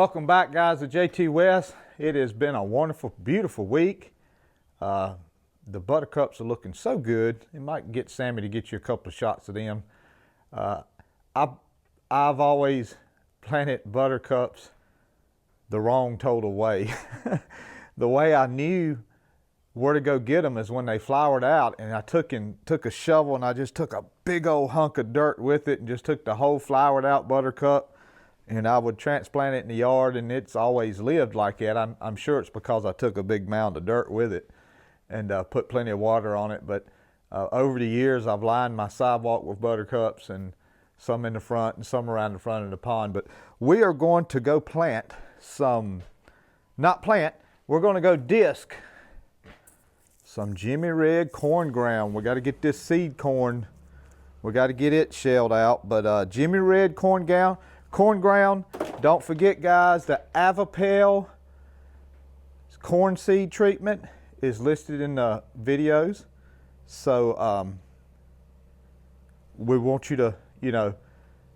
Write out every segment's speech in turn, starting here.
Welcome back, guys, to Jtwes. It has been a wonderful, beautiful week. The buttercups are looking so good. You might get Sammy to get you a couple of shots of them. I've always planted buttercups the wrong total way. The way I knew where to go get them is when they flowered out, and I took a shovel and I just took a big old hunk of dirt with it and just took the whole flowered out buttercup, and I would transplant it in the yard, and it's always lived like that. I'm sure it's because I took a big mound of dirt with it and put plenty of water on it. But over the years, I've lined my sidewalk with buttercups, and some in the front and some around the front of the pond. But we are going to go plant some, we're going to go disc some Jimmy Red corn ground. We got to get this seed corn, we got to get it shelled out. But Jimmy Red corn ground. Don't forget, guys, the Avipel corn seed treatment is listed in the videos. So we want you to,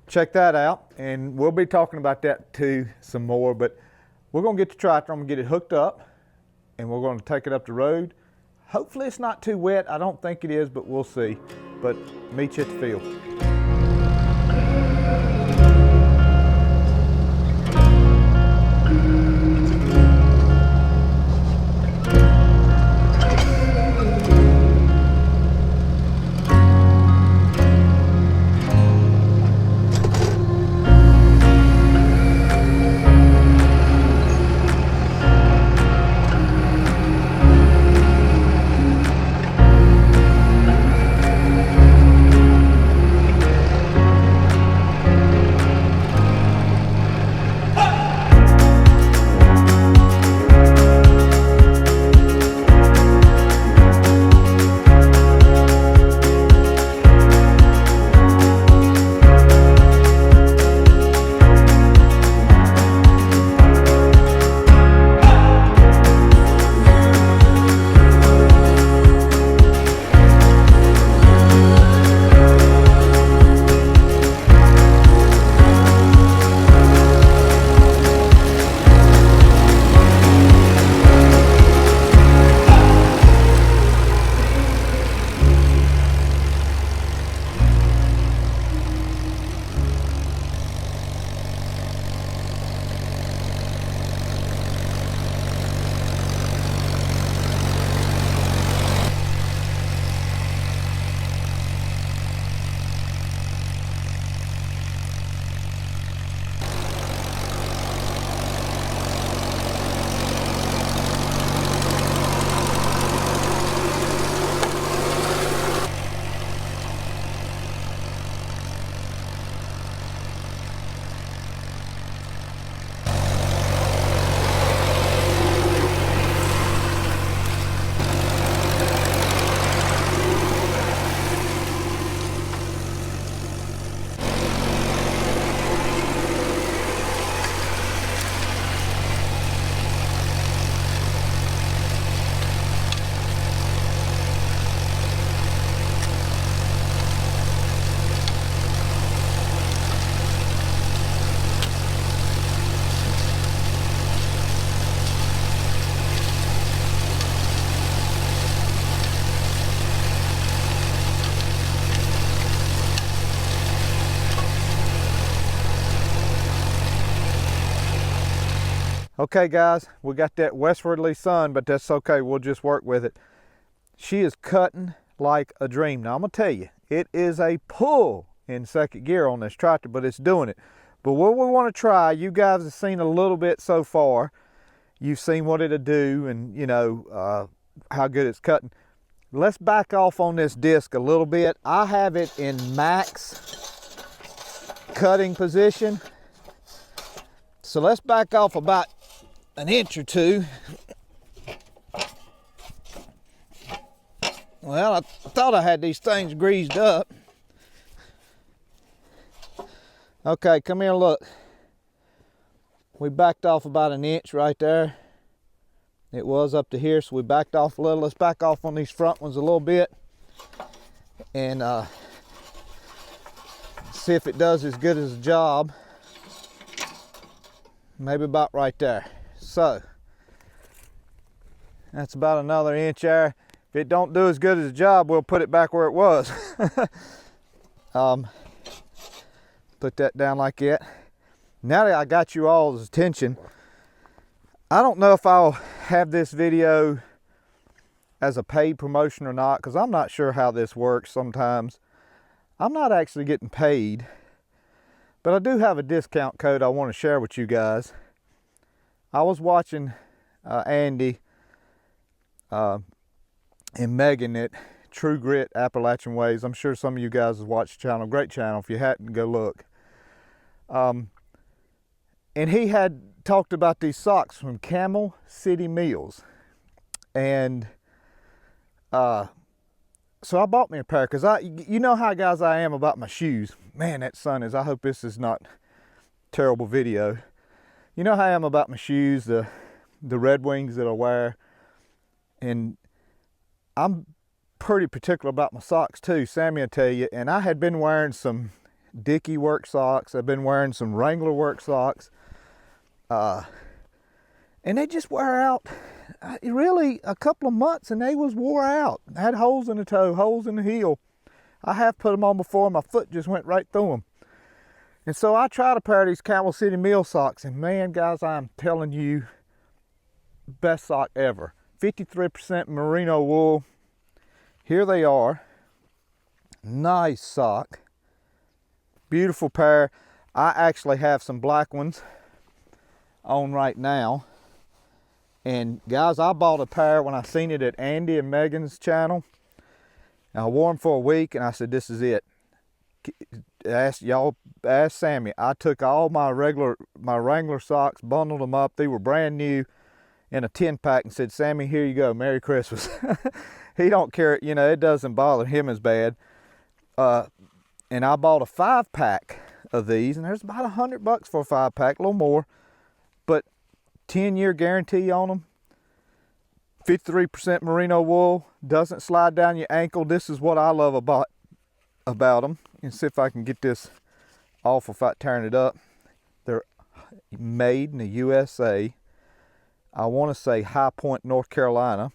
check that out, and we'll be talking about that too some more. But we're going to get the tractor, I'm going to get it hooked up, and we're going to take it up the road. Hopefully it's not too wet. I don't think it is, but we'll see. But meet you at the field. Okay, guys, we got that westwardly sun, but that's okay. We'll just work with it. She is cutting like a dream. Now, I'm going to tell you, it is a pull in second gear on this tractor, but it's doing it. But what we want to try, you guys have seen a little bit so far. You've seen what it'll do and, how good it's cutting. Let's back off on this disc a little bit. I have it in max cutting position. So let's back off about an inch or two. Well, I thought I had these things greased up. Okay, come here, look. We backed off about an inch right there. It was up to here, so we backed off a little. Let's back off on these front ones a little bit and see if it does as good as a job. maybe about right there. So that's about another inch there. If it don't do as good as the job, we'll put it back where it was. Put that down like that. Now that I got you all's attention, I don't know if I'll have this video as a paid promotion or not, because I'm not sure how this works sometimes. I'm not actually getting paid, but I do have a discount code I want to share with you guys. I was watching Andy and Megan at True Grit Appalachian Ways. I'm sure some of you guys have watched the channel. Great channel. If you hadn't, go look. And he had talked about these socks from Camel City Mills. And so I bought me a pair, because you know how guys I am about my shoes. Man, that sun is, I hope this is not terrible video. You know how I am about my shoes, the Red Wings that I wear. And I'm pretty particular about my socks too, Sammy will tell you. And I had been wearing some Dickie work socks. I've been wearing some Wrangler work socks. And they just wear out. Really, a couple of months and they was wore out. I had holes in the toe, holes in the heel. I have put them on before, my foot just went right through them. And so I tried a pair of these Camel City Mill socks, and man, guys, I'm telling you, best sock ever. 53% merino wool. Here they are. Nice sock. Beautiful pair. I actually have some black ones on right now. And guys, I bought a pair when I seen it at Andy and Megan's channel. I wore them for a week and I said, this is it. Ask Sammy. I took all my Wrangler socks, bundled them up. They were brand new in a 10-pack and said, Sammy, here you go. Merry Christmas. He don't care, you know, it doesn't bother him as bad. And I bought a 5-pack of these, and there's about $100 for a 5-pack, a little more. But 10-year guarantee on them. 53% merino wool, doesn't slide down your ankle. This is what I love about them. And see if I can get this off without tearing it up. They're made in the USA. I want to say High Point, North Carolina.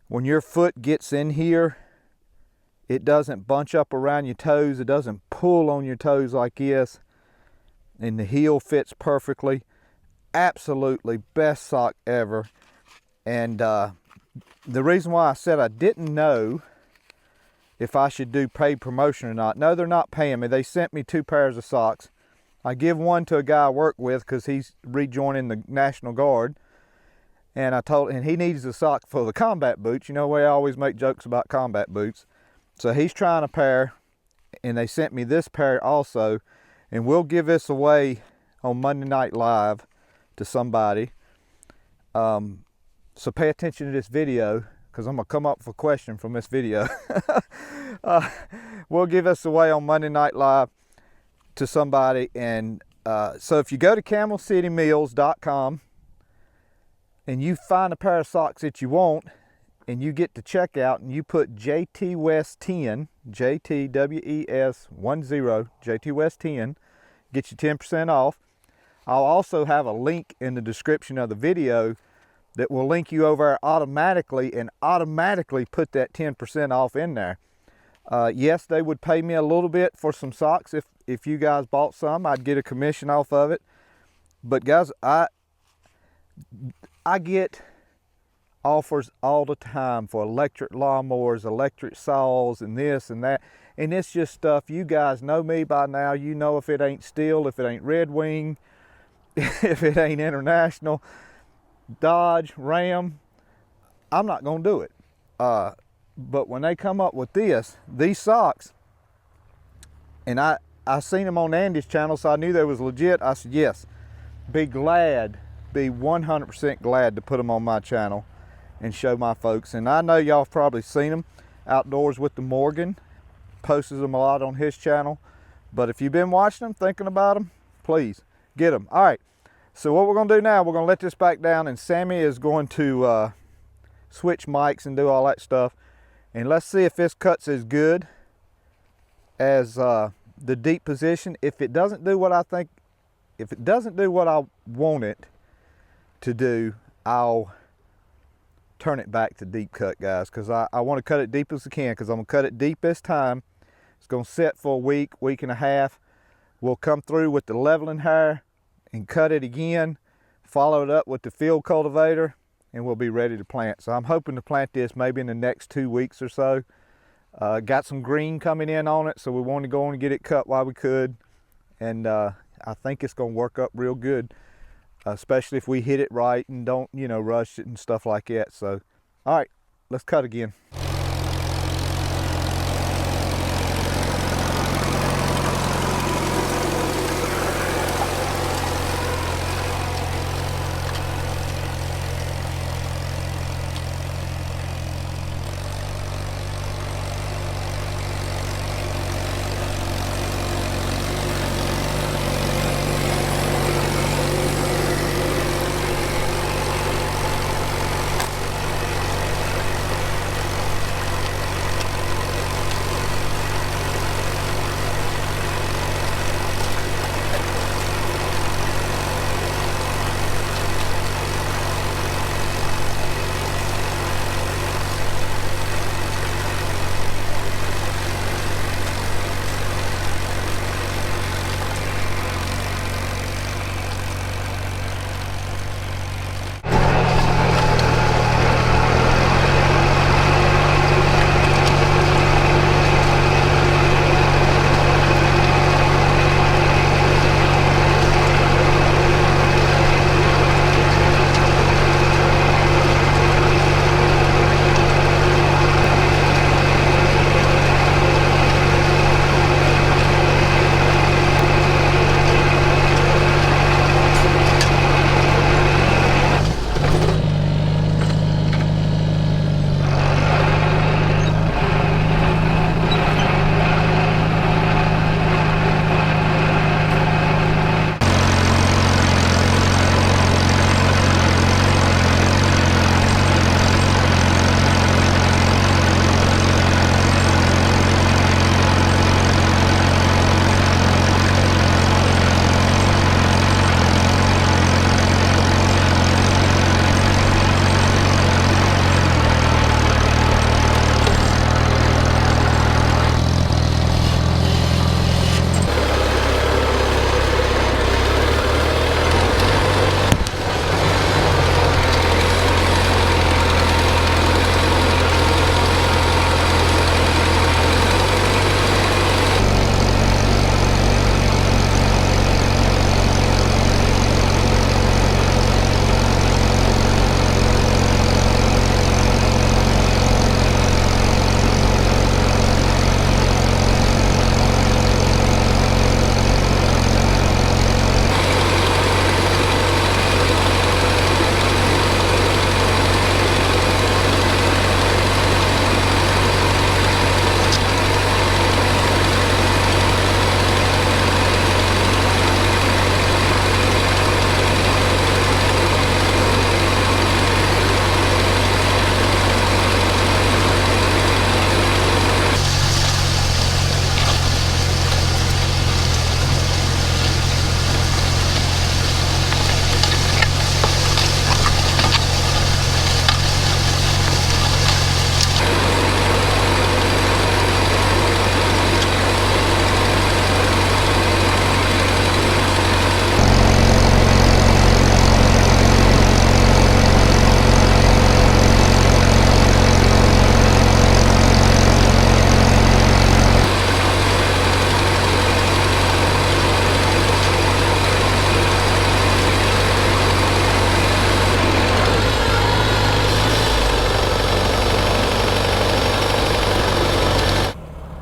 When your foot gets in here, it doesn't bunch up around your toes. It doesn't pull on your toes like this. And the heel fits perfectly. Absolutely best sock ever. And the reason why I said I didn't know if I should do paid promotion or not. No, they're not paying me. They sent me 2 pairs of socks. I give one to a guy I work with because he's rejoining the National Guard. And he needs a sock for the combat boots. You know, we always make jokes about combat boots. So he's trying a pair, and they sent me this pair also. And we'll give this away on Monday Night Live to somebody. So pay attention to this video, because I'm going to come up with a question from this video. We'll give this away on Monday Night Live to somebody. And so if you go to camelcitymills.com and you find a pair of socks that you want, and you get to checkout and you put Jtwes 10, JTWES 10, Jtwes 10, get you 10% off. I'll also have a link in the description of the video that will link you over automatically and automatically put that 10% off in there. Yes, they would pay me a little bit for some socks. If you guys bought some, I'd get a commission off of it. But guys, I get offers all the time for electric lawnmowers, electric saws, and this and that. And it's just stuff, you guys know me by now. You know if it ain't Steele, if it ain't Red Wing, if it ain't International, Dodge, Ram, I'm not going to do it. But when they come up with these socks, and I seen them on Andy's channel, so I knew they was legit. I said, yes, be 100% glad to put them on my channel and show my folks. And I know y'all have probably seen them. Outdoors with the Morgan posts them a lot on his channel. But if you've been watching them, thinking about them, please get them. All right. So what we're going to do now, we're going to let this back down, and Sammy is going to switch mics and do all that stuff. And let's see if this cuts as good as the deep position. If it doesn't do what I think if it doesn't do what I want it to do, I'll turn it back to deep cut, guys, because I want to cut it deep as I can, because I'm going to cut it deep this time. It's going to set for a week and a half. We'll come through with the leveling hair and cut it again, follow it up with the field cultivator, and we'll be ready to plant. So I'm hoping to plant this maybe in the next 2 weeks or so. Got some green coming in on it, so we want to go on and get it cut while we could. And I think it's going to work up real good, especially if we hit it right and don't, you know, rush it and stuff like that. So, all right, let's cut again.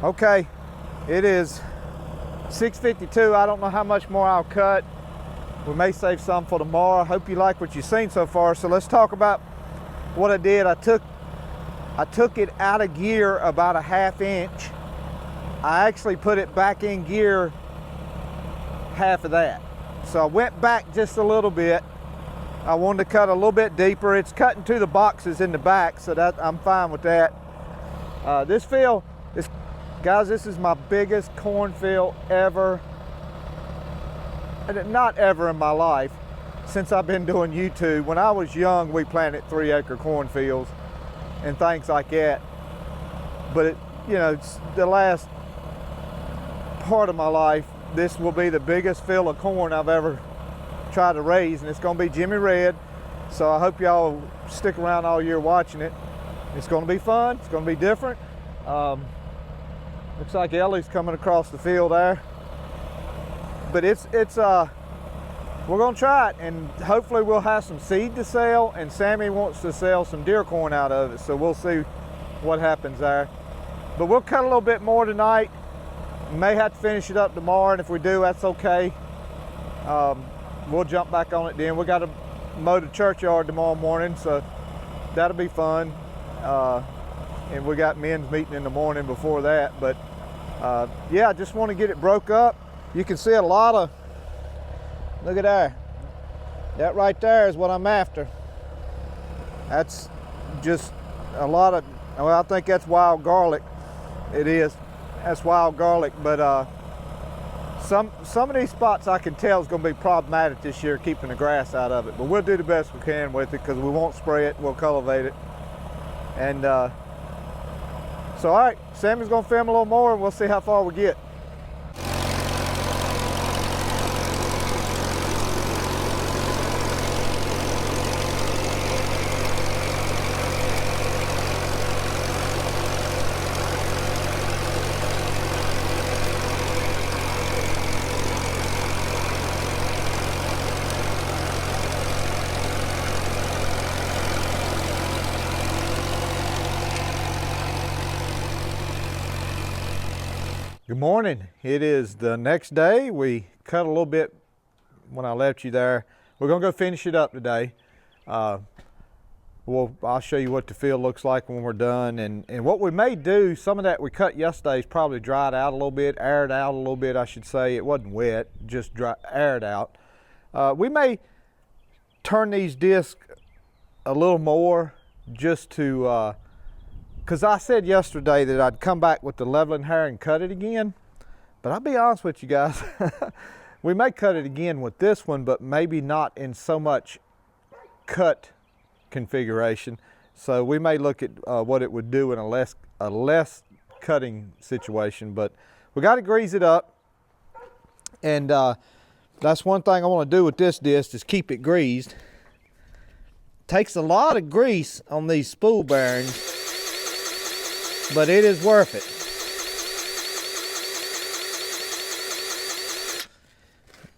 Okay, it is 6:52. I don't know how much more I'll cut. We may save some for tomorrow. I hope you like what you've seen so far. So let's talk about what I did. I took it out of gear about a ½ inch. I actually put it back in gear half of that. So I went back just a little bit. I wanted to cut a little bit deeper. It's cutting to the boxes in the back, so that I'm fine with that. This field, guys, this is my biggest cornfield ever. not ever in my life, since I've been doing YouTube. When I was young, we planted 3-acre cornfields and things like that. But it's the last part of my life, this will be the biggest field of corn I've ever tried to raise, and it's going to be Jimmy Red. So I hope y'all stick around all year watching it. It's going to be fun. It's going to be different. Looks like Ellie's coming across the field there. But we're going to try it, and hopefully we'll have some seed to sell, and Sammy wants to sell some deer corn out of it, so we'll see what happens there. But we'll cut a little bit more tonight. May have to finish it up tomorrow, and if we do, that's okay. We'll jump back on it then. We got to mow the churchyard tomorrow morning, so that'll be fun. And we got men's meeting in the morning before that. But yeah, I just want to get it broke up. You can see a lot of, look at there. That right there is what I'm after. That's just a lot of, well, I think that's wild garlic. It is. That's wild garlic, but some of these spots I can tell is going to be problematic this year, keeping the grass out of it. But we'll do the best we can with it, because we won't spray it. We'll cultivate it. And so, all right, Sammy's going to film a little more, and we'll see how far we get. Good morning. It is the next day. We cut a little bit when I left you there. We're gonna go finish it up today. I'll show you what the field looks like when we're done. And what we may do, some of that we cut yesterday is probably dried out a little bit, aired out a little bit, I should say. It wasn't wet, just aired out. We may turn these discs a little more just to, because I said yesterday that I'd come back with the leveling hair and cut it again. But I'll be honest with you guys, we may cut it again with this one, but maybe not in so much cut configuration. So we may look at what it would do in a less cutting situation. But we got to grease it up. And that's one thing I want to do with this disc, is keep it greased. Takes a lot of grease on these spool bearings, but it is worth it.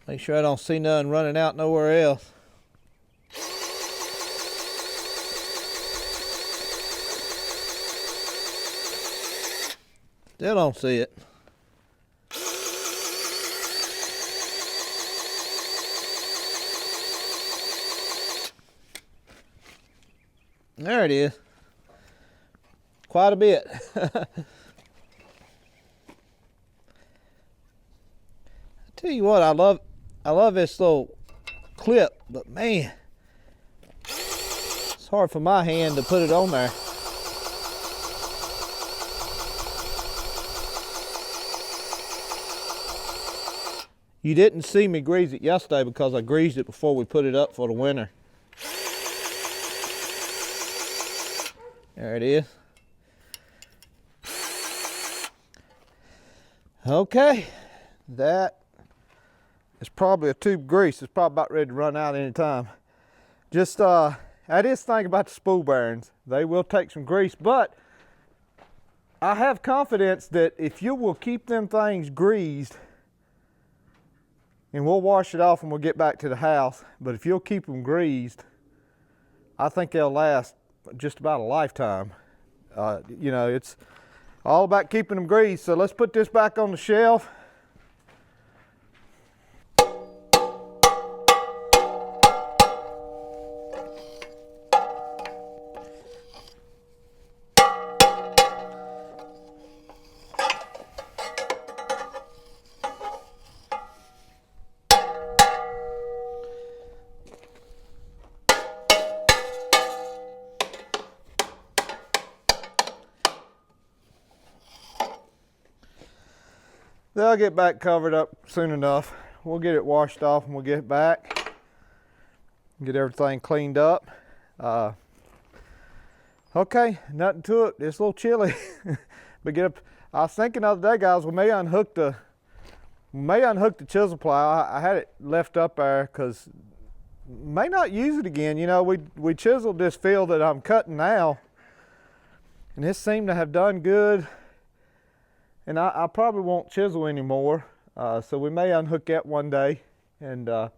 Make sure I don't see nothing running out nowhere else. Still don't see it. There it is. Quite a bit. I tell you what, I love this little clip, but man, it's hard for my hand to put it on there. You didn't see me grease it yesterday because I greased it before we put it up for the winter. There it is. Okay, that is probably a tube grease. It's probably about ready to run out any time. Just, that is the thing about the spool bearings. They will take some grease, but I have confidence that if you will keep them things greased, and we'll wash it off when we get back to the house, but if you'll keep them greased, I think they'll last just about a lifetime. You know, it's all about keeping them greased. So let's put this back on the shelf. They'll get back covered up soon enough. we'll get it washed off and we'll get it back. Get everything cleaned up. Okay, nothing to it. It's a little chilly. But get up. I was thinking the other day, guys, we may unhook the chisel plow. I had it left up there because may not use it again. You know, we chiseled this field that I'm cutting now, and this seemed to have done good. And I probably won't chisel anymore, so we may unhook that one day. And got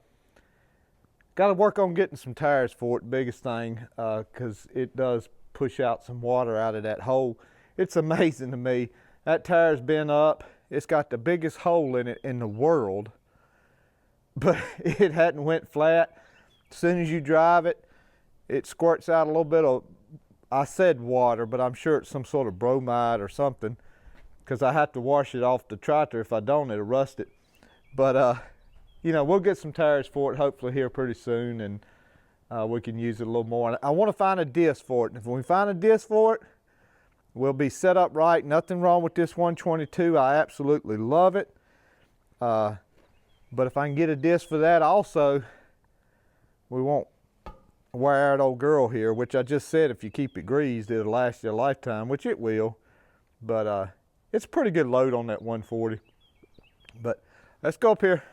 to work on getting some tires for it, biggest thing, because it does push out some water out of that hole. It's amazing to me. That tire's been up. It's got the biggest hole in it in the world, but it hadn't went flat. As soon as you drive it, it squirts out a little bit of, I said water, but I'm sure it's some sort of bromide or something, because I have to wash it off the tractor. If I don't, it'll rust it. But you know, we'll get some tires for it hopefully here pretty soon, and we can use it a little more. I want to find a disc for it, and if we find a disc for it, we'll be set up right. Nothing wrong with this 122. I absolutely love it. But if I can get a disc for that also, we won't wear out old girl here, which I just said if you keep it greased, it'll last you a lifetime, which it will. But it's a pretty good load on that 140. But let's go up here.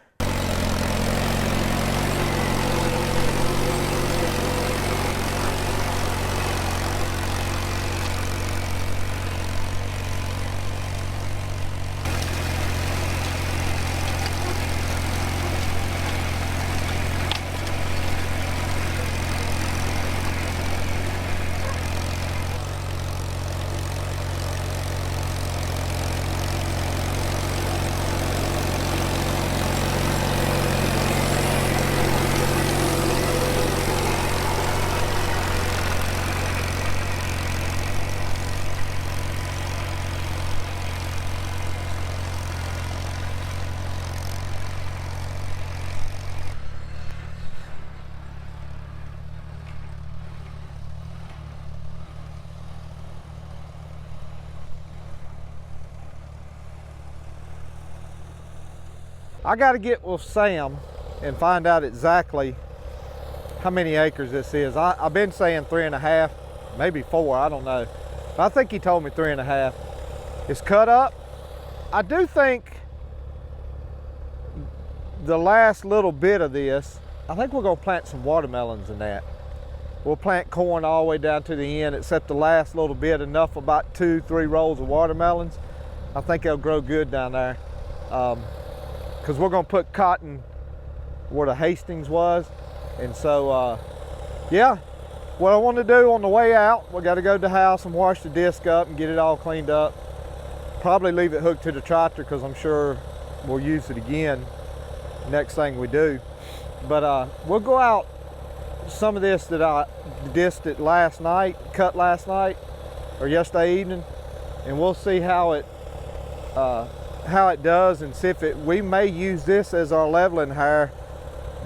I got to get with Sam and find out exactly how many acres this is. I've been saying 3.5, maybe 4, I don't know. I think he told me 3.5. It's cut up. I do think the last little bit of this, I think we're gonna plant some watermelons in that. We'll plant corn all the way down to the end, except the last little bit, enough about 2-3 rows of watermelons. I think they'll grow good down there. Because we're going to put cotton where the Hastings was. And so, yeah, what I want to do on the way out, we got to go to the house and wash the disc up and get it all cleaned up. Probably leave it hooked to the tractor because I'm sure we'll use it again next thing we do. But we'll go out some of this that I disced it last night, cut last night or yesterday evening, and we'll see how it does, and see if we may use this as our leveling hire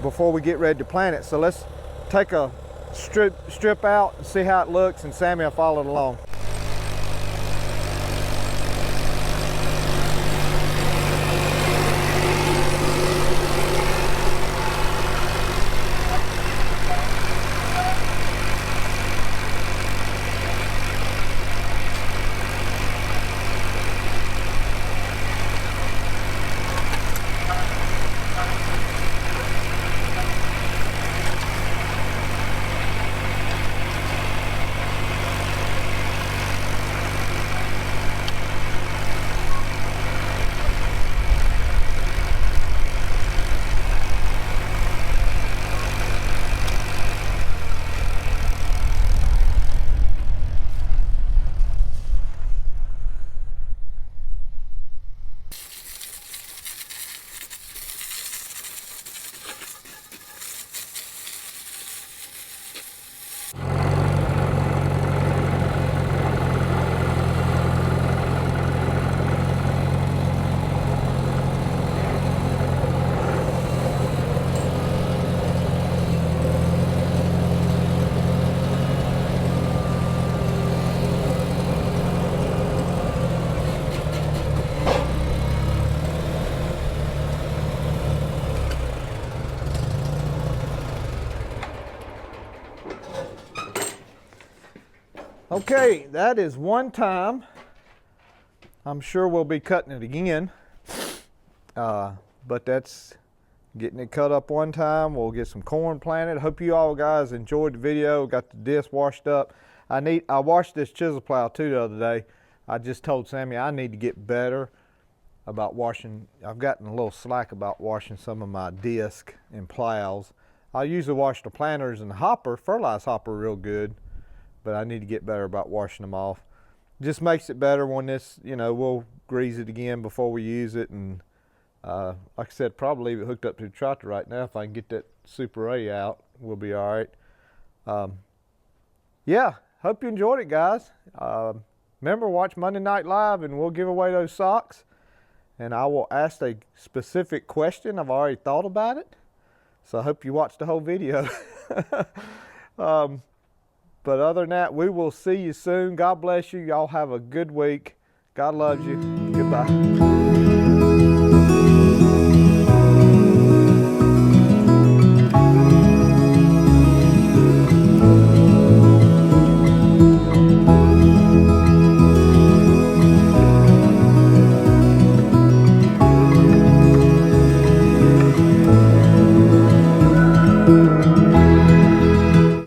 before we get ready to plant it. So let's take a strip out and see how it looks, and Sammy will follow it along. Okay, that is one time. I'm sure we'll be cutting it again. But that's getting it cut up one time. We'll get some corn planted. Hope you all guys enjoyed the video. Got the disc washed up. I washed this chisel plow too the other day. I just told Sammy I need to get better about washing. I've gotten a little slack about washing some of my disc and plows. I usually wash the planters and the hopper, fertilizer hopper, real good, but I need to get better about washing them off. Just makes it better when this, you know, we'll grease it again before we use it, and like I said, probably leave it hooked up to the tractor right now. If I can get that Super A out, we'll be all right. Yeah, hope you enjoyed it, guys. Remember, watch Monday Night Live, and we'll give away those socks. And I will ask a specific question. I've already thought about it, so I hope you watch the whole video. But other than that, we will see you soon. God bless you. Y'all have a good week. God loves you. Goodbye.